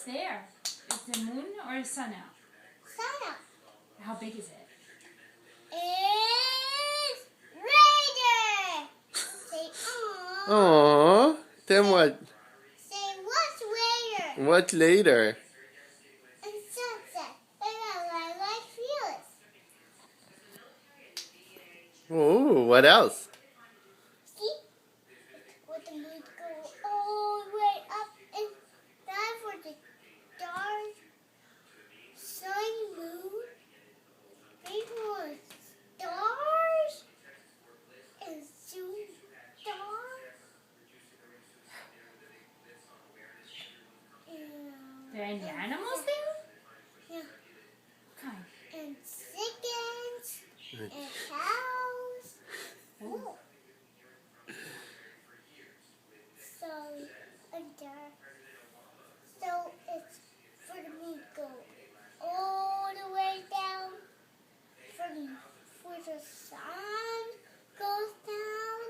What's there? Is the moon or the sun out? Sun up. How big is it? It's Raider. Say aww. Aww. Then what? Say what's Raider? What later? And sunset. And I like Felix. Oh, what else? See? With the moon go all the way up and down for the stars, sun, moon, before stars, and soon stars. Are there any animals there? Yeah. Kind. And chickens, and cows. Oh. So, so it's for the moon go all the way down. For the sun goes down.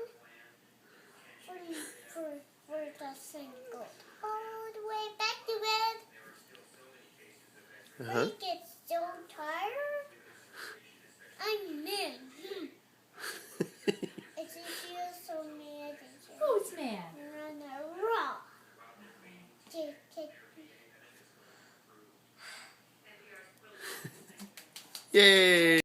For the sun goes all the way back to bed. I get so tired. I'm mad. It feels so mad. Who's mad? We're on a rock. Yay!